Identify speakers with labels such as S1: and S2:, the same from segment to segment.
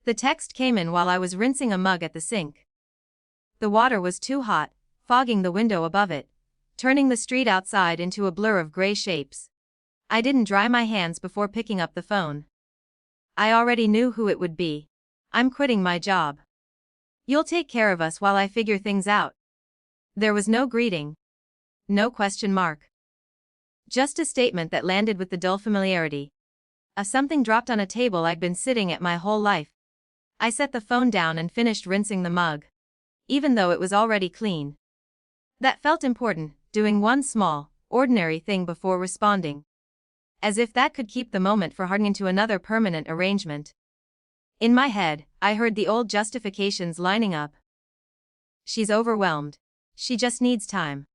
S1: The text came in while I was rinsing a mug at the sink. The water was too hot, fogging the window above it, turning the street outside into a blur of gray shapes. I didn't dry my hands before picking up the phone. I already knew who it would be. I'm quitting my job. You'll take care of us while I figure things out. There was no greeting. No question mark. Just a statement that landed with the dull familiarity. Something dropped on a table I'd been sitting at my whole life. I set the phone down and finished rinsing the mug, even though it was already clean. That felt important, doing one small, ordinary thing before responding. As if that could keep the moment from hardening into another permanent arrangement. In my head, I heard the old justifications lining up. She's overwhelmed. She just needs time.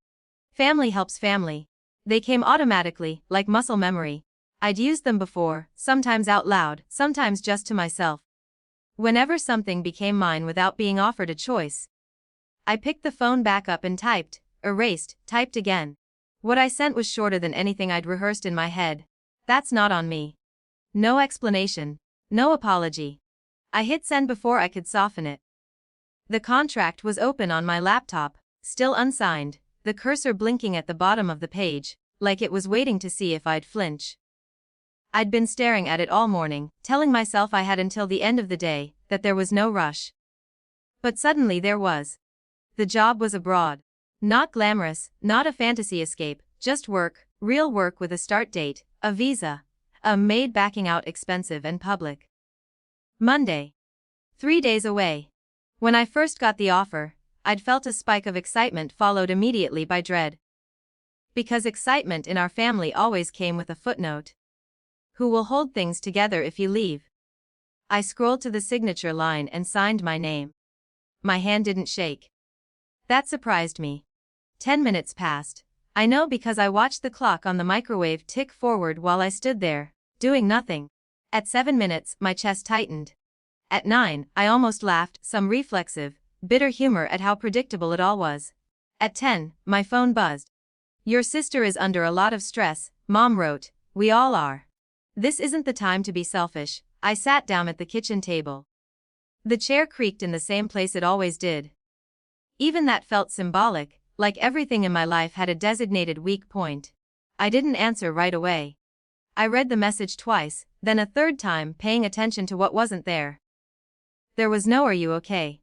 S1: Family helps family. They came automatically, like muscle memory. I'd used them before, sometimes out loud, sometimes just to myself. Whenever something became mine without being offered a choice. I picked the phone back up and typed, erased, typed again. What I sent was shorter than anything I'd rehearsed in my head. That's not on me. No explanation. No apology. I hit send before I could soften it. The contract was open on my laptop, still unsigned, the cursor blinking at the bottom of the page, like it was waiting to see if I'd flinch. I'd been staring at it all morning, telling myself I had until the end of the day, that there was no rush. But suddenly there was. The job was abroad. Not glamorous, not a fantasy escape, just work, real work with a start date, a visa, a maid backing out expensive and public. Monday. 3 days away. When I first got the offer, I'd felt a spike of excitement followed immediately by dread. Because excitement in our family always came with a footnote. Who will hold things together if you leave? I scrolled to the signature line and signed my name. My hand didn't shake. That surprised me. 10 minutes passed. I know because I watched the clock on the microwave tick forward while I stood there, doing nothing. At 7 minutes, my chest tightened. At 9, I almost laughed, some reflexive, bitter humor at how predictable it all was. At 10, my phone buzzed. Your sister is under a lot of stress, Mom wrote. We all are. This isn't the time to be selfish. I sat down at the kitchen table. The chair creaked in the same place it always did. Even that felt symbolic, like everything in my life had a designated weak point. I didn't answer right away. I read the message twice, then a third time, paying attention to what wasn't there. There was no "Are you okay?"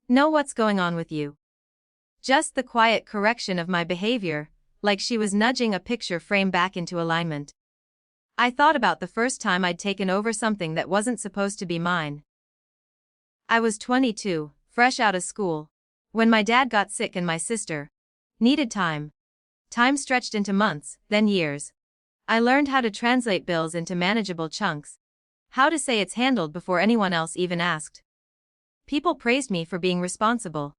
S1: No "What's going on with you?" Just the quiet correction of my behavior, like she was nudging a picture frame back into alignment. I thought about the first time I'd taken over something that wasn't supposed to be mine. I was 22, fresh out of school, when my dad got sick and my sister needed time. Time stretched into months, then years. I learned how to translate bills into manageable chunks. How to say it's handled before anyone else even asked. People praised me for being responsible.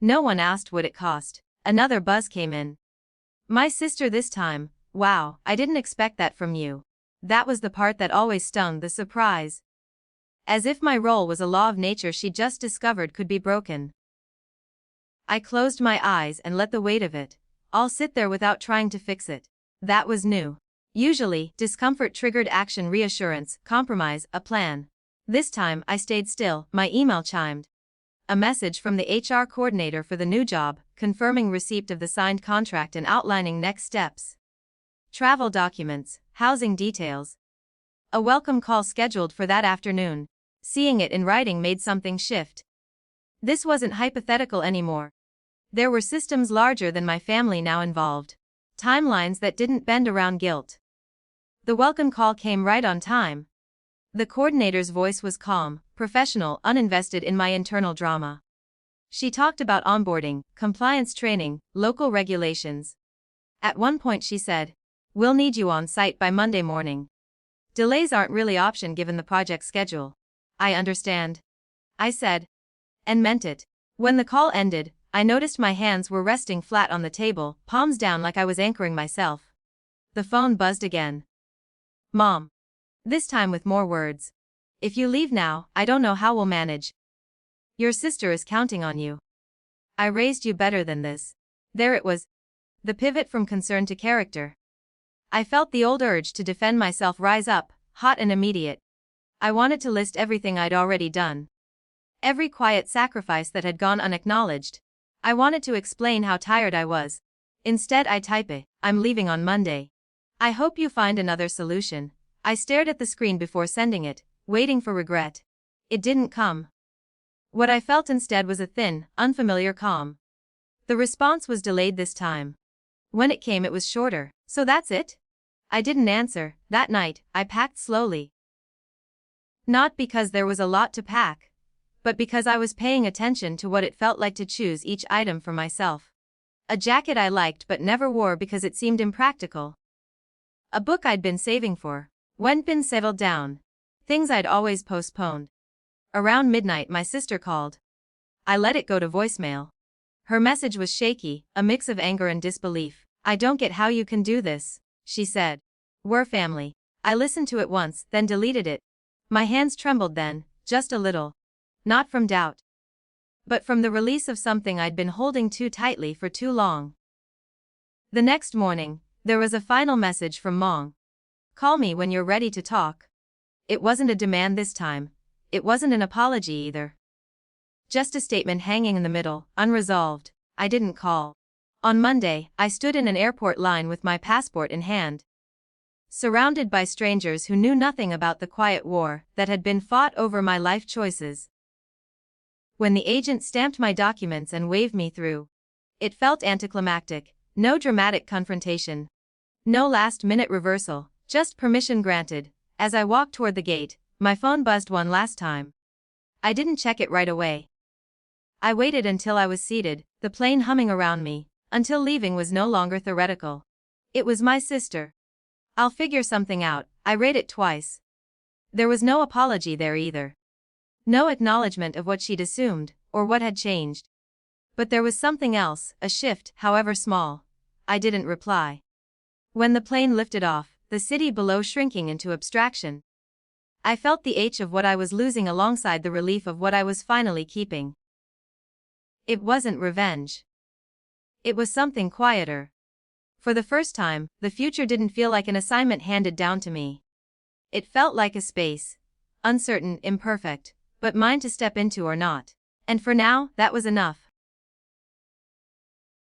S1: No one asked what it cost. Another buzz came in. My sister this time. Wow, I didn't expect that from you. That was the part that always stung, the surprise. As if my role was a law of nature she'd just discovered could be broken. I closed my eyes and let the weight of it all sit there without trying to fix it. That was new. Usually, discomfort triggered action, reassurance, compromise, a plan. This time, I stayed still. My email chimed. A message from the HR coordinator for the new job, confirming receipt of the signed contract and outlining next steps. Travel documents, housing details. A welcome call scheduled for that afternoon. Seeing it in writing made something shift. This wasn't hypothetical anymore. There were systems larger than my family now involved. Timelines that didn't bend around guilt. The welcome call came right on time. The coordinator's voice was calm, professional, uninvested in my internal drama. She talked about onboarding, compliance training, local regulations. At one point she said, "We'll need you on site by Monday morning. Delays aren't really an option given the project schedule." I understand, I said. And meant it. When the call ended, I noticed my hands were resting flat on the table, palms down like I was anchoring myself. The phone buzzed again. Mom. This time with more words. If you leave now, I don't know how we'll manage. Your sister is counting on you. I raised you better than this. There it was. The pivot from concern to character. I felt the old urge to defend myself rise up, hot and immediate. I wanted to list everything I'd already done. Every quiet sacrifice that had gone unacknowledged. I wanted to explain how tired I was. Instead I type it, I'm leaving on Monday. I hope you find another solution. I stared at the screen before sending it, waiting for regret. It didn't come. What I felt instead was a thin, unfamiliar calm. The response was delayed this time. When it came it was shorter. So that's it? I didn't answer. That night, I packed slowly. Not because there was a lot to pack, but because I was paying attention to what it felt like to choose each item for myself. A jacket I liked but never wore because it seemed impractical. A book I'd been saving for. When been settled down. Things I'd always postponed. Around midnight my sister called. I let it go to voicemail. Her message was shaky, a mix of anger and disbelief. I don't get how you can do this, she said. We're family. I listened to it once, then deleted it. My hands trembled then, just a little. Not from doubt, but from the release of something I'd been holding too tightly for too long. The next morning, there was a final message from Mom. Call me when you're ready to talk. It wasn't a demand this time. It wasn't an apology either. Just a statement hanging in the middle, unresolved. I didn't call. On Monday, I stood in an airport line with my passport in hand. Surrounded by strangers who knew nothing about the quiet war that had been fought over my life choices. When the agent stamped my documents and waved me through, it felt anticlimactic. No dramatic confrontation. No last-minute reversal, just permission granted. As I walked toward the gate, my phone buzzed one last time. I didn't check it right away. I waited until I was seated, the plane humming around me, until leaving was no longer theoretical. It was my sister. I'll figure something out. I read it twice. There was no apology there either. No acknowledgement of what she'd assumed, or what had changed. But there was something else, a shift, however small. I didn't reply. When the plane lifted off, the city below shrinking into abstraction, I felt the ache of what I was losing alongside the relief of what I was finally keeping. It wasn't revenge. It was something quieter. For the first time, the future didn't feel like an assignment handed down to me. It felt like a space. Uncertain, imperfect, but mine to step into or not. And for now, that was enough.